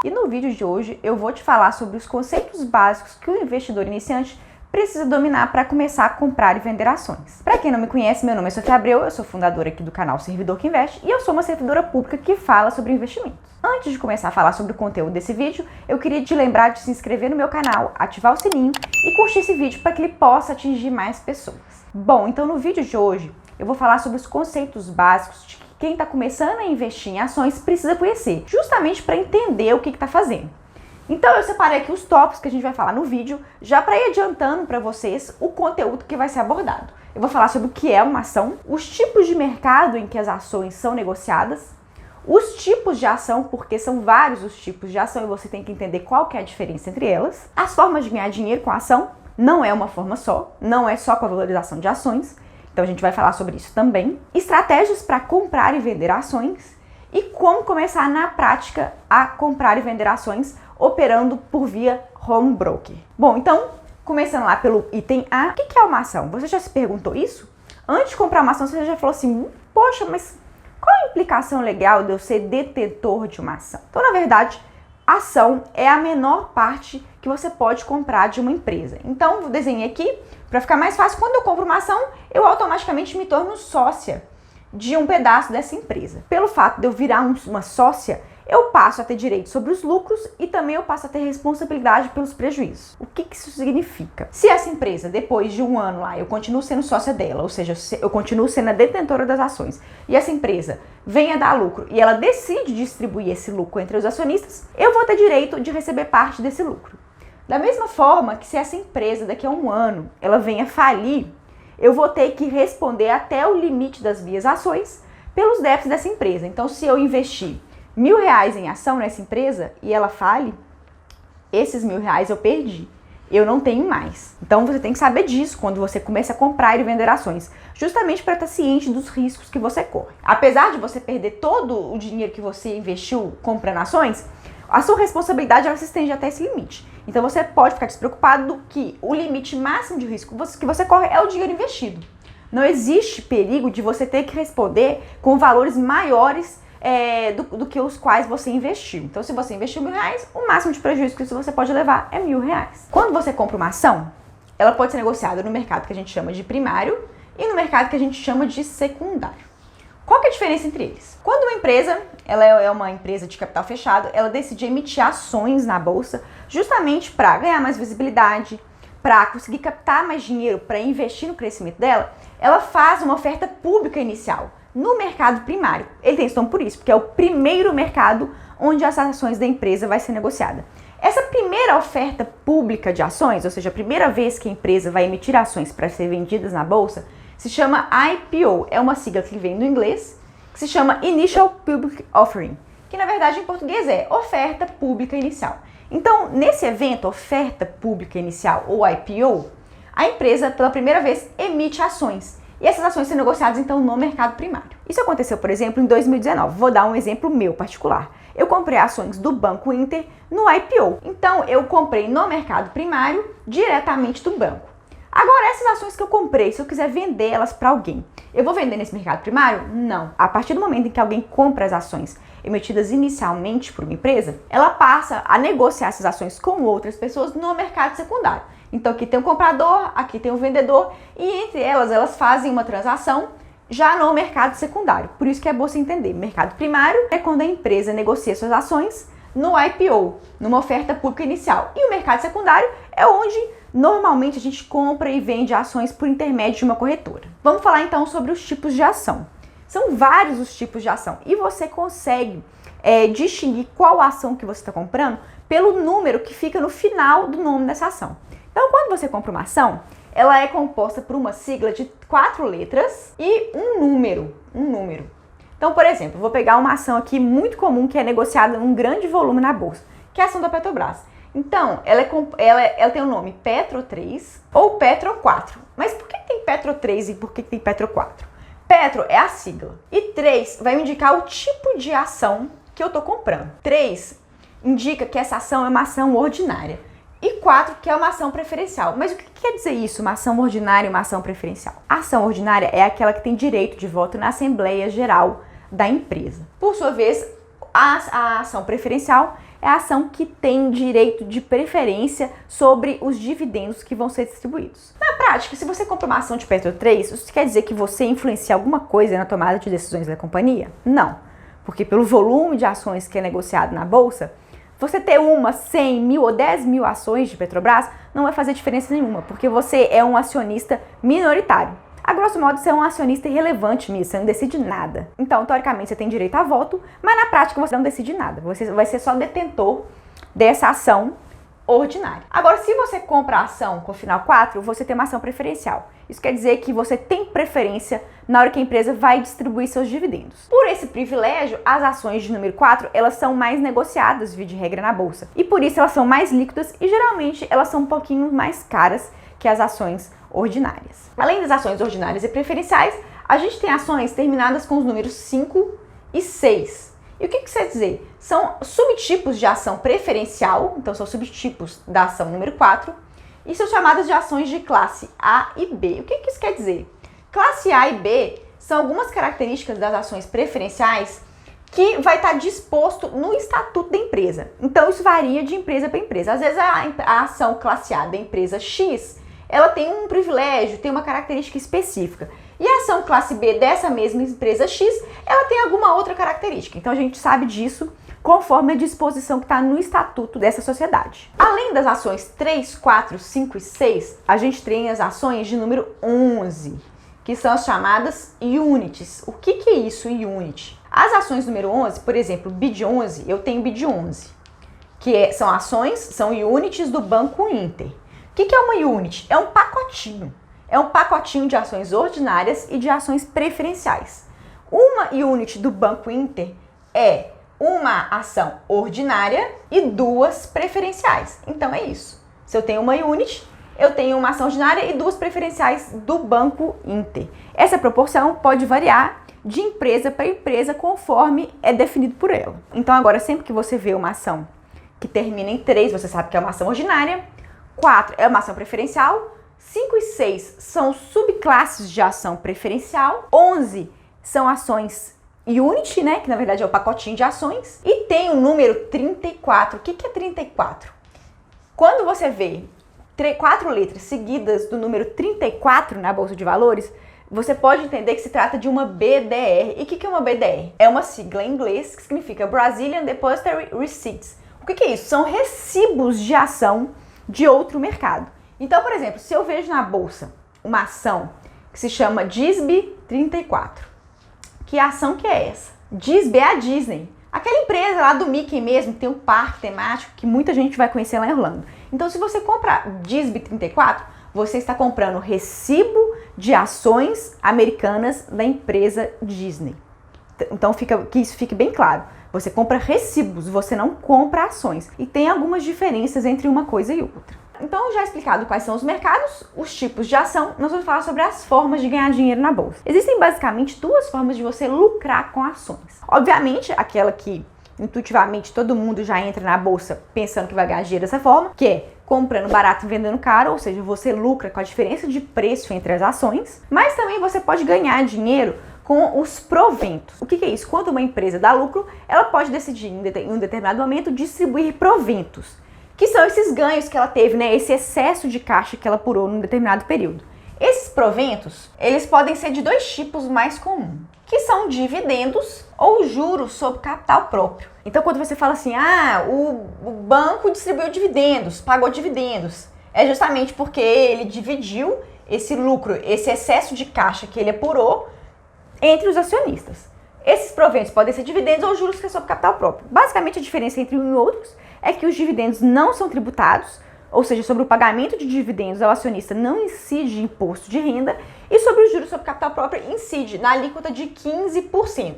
E no vídeo de hoje eu vou te falar sobre os conceitos básicos que o investidor iniciante precisa dominar para começar a comprar e vender ações. Para quem não me conhece, meu nome é Sofia Abreu, eu sou fundadora aqui do canal Servidor que Investe e eu sou uma servidora pública que fala sobre investimentos. Antes de começar a falar sobre o conteúdo desse vídeo, eu queria te lembrar de se inscrever no meu canal, ativar o sininho e curtir esse vídeo para que ele possa atingir mais pessoas. Bom, então no vídeo de hoje eu vou falar sobre os conceitos básicos de que quem está começando a investir em ações precisa conhecer, justamente para entender o que está fazendo. Então eu separei aqui os tópicos que a gente vai falar no vídeo, já para ir adiantando para vocês o conteúdo que vai ser abordado. Eu vou falar sobre o que é uma ação, os tipos de mercado em que as ações são negociadas, os tipos de ação, porque são vários os tipos de ação e você tem que entender qual que é a diferença entre elas, as formas de ganhar dinheiro com a ação, não é uma forma só, não é só com a valorização de ações, então a gente vai falar sobre isso também, estratégias para comprar e vender ações e como começar na prática a comprar e vender ações operando por via home broker. Bom, então, começando lá pelo item A, o que é uma ação? Você já se perguntou isso? Antes de comprar uma ação, você já falou assim, poxa, mas qual a implicação legal de eu ser detentor de uma ação? Então, na verdade, a ação é a menor parte que você pode comprar de uma empresa. Então, vou desenhar aqui, para ficar mais fácil, quando eu compro uma ação, eu automaticamente me torno sócia de um pedaço dessa empresa. Pelo fato de eu virar uma sócia, eu passo a ter direito sobre os lucros e também eu passo a ter responsabilidade pelos prejuízos. O que isso significa? Se essa empresa, depois de um ano lá, eu continuo sendo sócia dela, ou seja, eu continuo sendo a detentora das ações, e essa empresa vem a dar lucro e ela decide distribuir esse lucro entre os acionistas, eu vou ter direito de receber parte desse lucro. Da mesma forma que se essa empresa, daqui a um ano, ela venha falir, eu vou ter que responder até o limite das minhas ações pelos débitos dessa empresa. Então, se eu investir R$1.000 em ação nessa empresa e ela fale, esses R$1.000 eu perdi, eu não tenho mais. Então você tem que saber disso quando você começa a comprar e vender ações, justamente para estar ciente dos riscos que você corre. Apesar de você perder todo o dinheiro que você investiu comprando ações, a sua responsabilidade ela se estende até esse limite. Então você pode ficar despreocupado que o limite máximo de risco que você corre é o dinheiro investido. Não existe perigo de você ter que responder com valores maiores do que os quais você investiu. Então, se você investiu R$1.000, o máximo de prejuízo que você pode levar é R$1.000. Quando você compra uma ação, ela pode ser negociada no mercado que a gente chama de primário e no mercado que a gente chama de secundário. Qual que é a diferença entre eles? Quando uma empresa, ela é uma empresa de capital fechado, ela decide emitir ações na bolsa justamente para ganhar mais visibilidade, para conseguir captar mais dinheiro, para investir no crescimento dela, ela faz uma oferta pública inicial no mercado primário. Ele tem esse nome por isso, porque é o primeiro mercado onde as ações da empresa vai ser negociada. Essa primeira oferta pública de ações, ou seja, a primeira vez que a empresa vai emitir ações para ser vendidas na bolsa, se chama IPO. É uma sigla que vem do inglês, que se chama Initial Public Offering, que na verdade em português é oferta pública inicial. Então, nesse evento, oferta pública inicial ou IPO, a empresa pela primeira vez emite ações. E essas ações são negociadas, então, no mercado primário. Isso aconteceu, por exemplo, em 2019. Vou dar um exemplo meu particular. Eu comprei ações do Banco Inter no IPO. Então, eu comprei no mercado primário diretamente do banco. Agora, essas ações que eu comprei, se eu quiser vender elas para alguém, eu vou vender nesse mercado primário? Não. A partir do momento em que alguém compra as ações emitidas inicialmente por uma empresa, ela passa a negociar essas ações com outras pessoas no mercado secundário. Então aqui tem um comprador, aqui tem um vendedor e entre elas fazem uma transação já no mercado secundário. Por isso que é bom você entender. Mercado primário é quando a empresa negocia suas ações no IPO, numa oferta pública inicial. E o mercado secundário é onde normalmente a gente compra e vende ações por intermédio de uma corretora. Vamos falar então sobre os tipos de ação. São vários os tipos de ação e você consegue distinguir qual ação que você está comprando pelo número que fica no final do nome dessa ação. Então, quando você compra uma ação, ela é composta por uma sigla de 4 letras e um número. Então, por exemplo, vou pegar uma ação aqui muito comum que é negociada em um grande volume na bolsa, que é a ação da Petrobras. Então, ela tem o nome Petro 3 ou Petro 4. Mas por que tem Petro 3 e por que tem Petro 4? Petro é a sigla e 3 vai me indicar o tipo de ação que eu estou comprando. 3 indica que essa ação é uma ação ordinária. E 4, que é uma ação preferencial. Mas o que quer dizer isso, uma ação ordinária e uma ação preferencial? A ação ordinária é aquela que tem direito de voto na Assembleia Geral da empresa. Por sua vez, a ação preferencial é a ação que tem direito de preferência sobre os dividendos que vão ser distribuídos. Na prática, se você compra uma ação de Petro 3, isso quer dizer que você influencia alguma coisa na tomada de decisões da companhia? Não, porque pelo volume de ações que é negociado na bolsa, você ter 100 mil ou 10 mil ações de Petrobras não vai fazer diferença nenhuma, porque você é um acionista minoritário. A grosso modo, você é um acionista irrelevante mesmo, você não decide nada. Então, teoricamente, você tem direito a voto, mas na prática você não decide nada. Você vai ser só detentor dessa ação ordinária. Agora, se você compra a ação com final 4, você tem uma ação preferencial. Isso quer dizer que você tem preferência na hora que a empresa vai distribuir seus dividendos. Por esse privilégio, as ações de número 4, elas são mais negociadas, via de regra, na bolsa. E por isso elas são mais líquidas e geralmente elas são um pouquinho mais caras que as ações ordinárias. Além das ações ordinárias e preferenciais, a gente tem ações terminadas com os números 5 e 6. E o que isso quer dizer? São subtipos de ação preferencial, então são subtipos da ação número 4, e são chamadas de ações de classe A e B. O que isso quer dizer? Classe A e B são algumas características das ações preferenciais que vai estar disposto no estatuto da empresa. Então isso varia de empresa para empresa. Às vezes a ação classe A da empresa X, ela tem um privilégio, tem uma característica específica. E a ação classe B dessa mesma empresa X, ela tem alguma outra característica. Então a gente sabe disso conforme a disposição que está no estatuto dessa sociedade. Além das ações 3, 4, 5 e 6, a gente tem as ações de número 11, que são as chamadas units. O que é isso, unit? As ações número 11, por exemplo, BID 11, eu tenho BID 11, que são ações, são units do Banco Inter. O que é uma unit? É um pacotinho. É um pacotinho de ações ordinárias e de ações preferenciais. Uma unit do Banco Inter é uma ação ordinária e 2 preferenciais. Então é isso. Se eu tenho uma unit, eu tenho uma ação ordinária e 2 preferenciais do Banco Inter. Essa proporção pode variar de empresa para empresa conforme é definido por ela. Então agora, sempre que você vê uma ação que termina em 3, você sabe que é uma ação ordinária. 4 é uma ação preferencial. 5 e 6 são subclasses de ação preferencial. 11 são ações unit, né, que na verdade é o pacotinho de ações. E tem o número 34. O que é 34? Quando você vê 4 letras seguidas do número 34 na Bolsa de Valores, você pode entender que se trata de uma BDR. E o que é uma BDR? É uma sigla em inglês que significa Brazilian Depository Receipts. O que é isso? São recibos de ação de outro mercado. Então, por exemplo, se eu vejo na bolsa uma ação que se chama DISB 34, que ação que é essa? DISB é a Disney, aquela empresa lá do Mickey mesmo, que tem um parque temático que muita gente vai conhecer lá em Orlando. Então, se você compra DISB 34, você está comprando recibo de ações americanas da empresa Disney. Então, que isso fique bem claro. Você compra recibos, você não compra ações. E tem algumas diferenças entre uma coisa e outra. Então, já explicado quais são os mercados, os tipos de ação, nós vamos falar sobre as formas de ganhar dinheiro na bolsa. Existem basicamente 2 formas de você lucrar com ações. Obviamente, aquela que intuitivamente todo mundo já entra na bolsa pensando que vai ganhar dinheiro dessa forma, que é comprando barato e vendendo caro, ou seja, você lucra com a diferença de preço entre as ações, mas também você pode ganhar dinheiro com os proventos. O que é isso? Quando uma empresa dá lucro, ela pode decidir em um determinado momento distribuir proventos, que são esses ganhos que ela teve, né? Esse excesso de caixa que ela apurou num determinado período. Esses proventos, eles podem ser de 2 tipos mais comuns, que são dividendos ou juros sobre capital próprio. Então, quando você fala assim, o banco distribuiu dividendos, pagou dividendos, é justamente porque ele dividiu esse lucro, esse excesso de caixa que ele apurou entre os acionistas. Esses proventos podem ser dividendos ou juros que é sobre capital próprio. Basicamente, a diferença entre um e outros é que os dividendos não são tributados, ou seja, sobre o pagamento de dividendos ao acionista não incide imposto de renda, e sobre os juros sobre capital próprio incide na alíquota de 15%.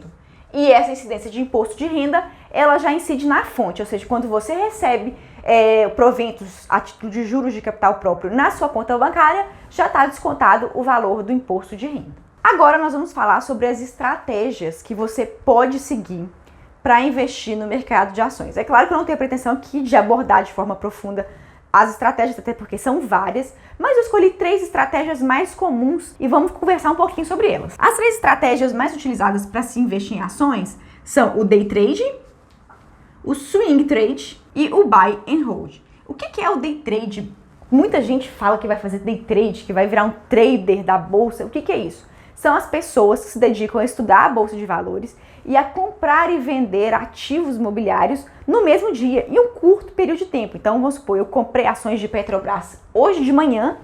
E essa incidência de imposto de renda, ela já incide na fonte, ou seja, quando você recebe proventos a título de juros de capital próprio na sua conta bancária, já está descontado o valor do imposto de renda. Agora nós vamos falar sobre as estratégias que você pode seguir para investir no mercado de ações. É claro que eu não tenho a pretensão aqui de abordar de forma profunda as estratégias, até porque são várias, mas eu escolhi 3 estratégias mais comuns e vamos conversar um pouquinho sobre elas. As 3 estratégias mais utilizadas para se investir em ações são o day trade, o swing trade e o buy and hold. O que é o day trade? Muita gente fala que vai fazer day trade, que vai virar um trader da bolsa. O que é isso? São as pessoas que se dedicam a estudar a bolsa de valores e a comprar e vender ativos imobiliários no mesmo dia, em um curto período de tempo. Então, vamos supor, eu comprei ações de Petrobras hoje de manhã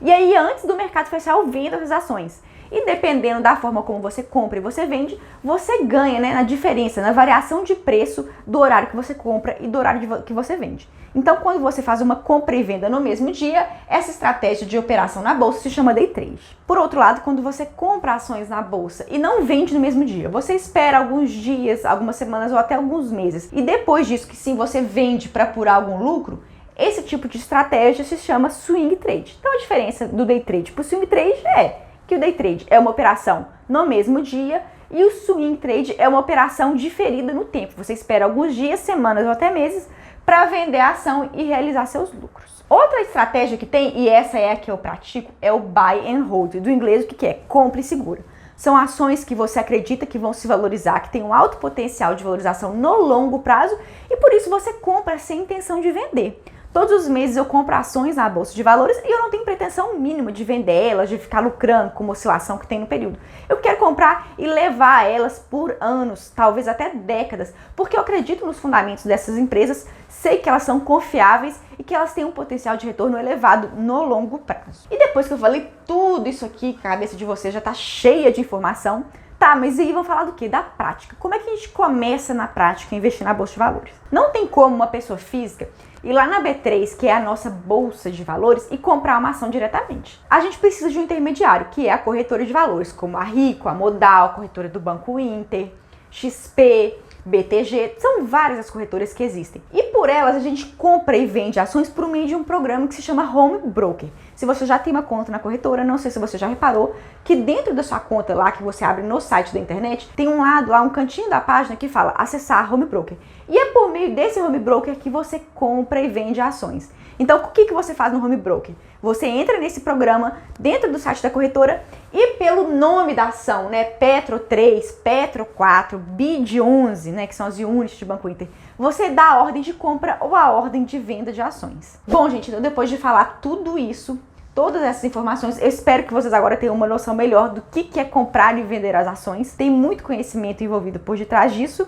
e aí antes do mercado fechar eu vendo essas ações. E dependendo da forma como você compra e você vende, você ganha, né, na diferença, na variação de preço do horário que você compra e do horário que você vende. Então, quando você faz uma compra e venda no mesmo dia, essa estratégia de operação na bolsa se chama day trade. Por outro lado, quando você compra ações na bolsa e não vende no mesmo dia, você espera alguns dias, algumas semanas ou até alguns meses, e depois disso que sim você vende para apurar algum lucro, esse tipo de estratégia se chama swing trade. Então, a diferença do day trade para o swing trade é que o day trade é uma operação no mesmo dia e o swing trade é uma operação diferida no tempo. Você espera alguns dias, semanas ou até meses para vender a ação e realizar seus lucros. Outra estratégia que tem, e essa é a que eu pratico, é o buy and hold. Do inglês, o que é? Compra e segura. São ações que você acredita que vão se valorizar, que tem um alto potencial de valorização no longo prazo e por isso você compra sem intenção de vender. Todos os meses eu compro ações na bolsa de valores e eu não tenho pretensão mínima de vender elas, de ficar lucrando com uma oscilação que tem no período. Eu quero comprar e levar elas por anos, talvez até décadas, porque eu acredito nos fundamentos dessas empresas, sei que elas são confiáveis e que elas têm um potencial de retorno elevado no longo prazo. E depois que eu falei tudo isso aqui, a cabeça de vocês já está cheia de informação. Tá, mas aí vamos falar do quê? Da prática. Como é que a gente começa na prática a investir na bolsa de valores? Não tem como uma pessoa física ir lá na B3, que é a nossa bolsa de valores, e comprar uma ação diretamente. A gente precisa de um intermediário, que é a corretora de valores, como a Rico, a Modal, a corretora do Banco Inter, XP, BTG, são várias as corretoras que existem. E por elas a gente compra e vende ações por meio de um programa que se chama Home Broker. Se você já tem uma conta na corretora, não sei se você já reparou, que dentro da sua conta lá que você abre no site da internet, tem um lado lá, um cantinho da página que fala acessar Home Broker. E é por meio desse Home Broker que você compra e vende ações. Então, o que você faz no Home Broker? Você entra nesse programa dentro do site da corretora e pelo nome da ação, né, Petro 3, Petro 4, BID 11, né, que são as units de Banco Inter, você dá a ordem de compra ou a ordem de venda de ações. Bom, gente, então depois de falar tudo isso, todas essas informações, eu espero que vocês agora tenham uma noção melhor do que é comprar e vender as ações. Tem muito conhecimento envolvido por detrás disso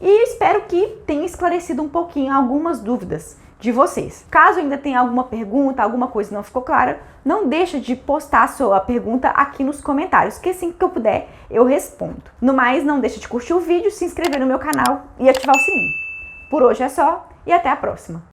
e espero que tenha esclarecido um pouquinho algumas dúvidas de vocês. Caso ainda tenha alguma pergunta, alguma coisa não ficou clara, não deixa de postar a sua pergunta aqui nos comentários, que assim que eu puder, eu respondo. No mais, não deixa de curtir o vídeo, se inscrever no meu canal e ativar o sininho. Por hoje é só e até a próxima!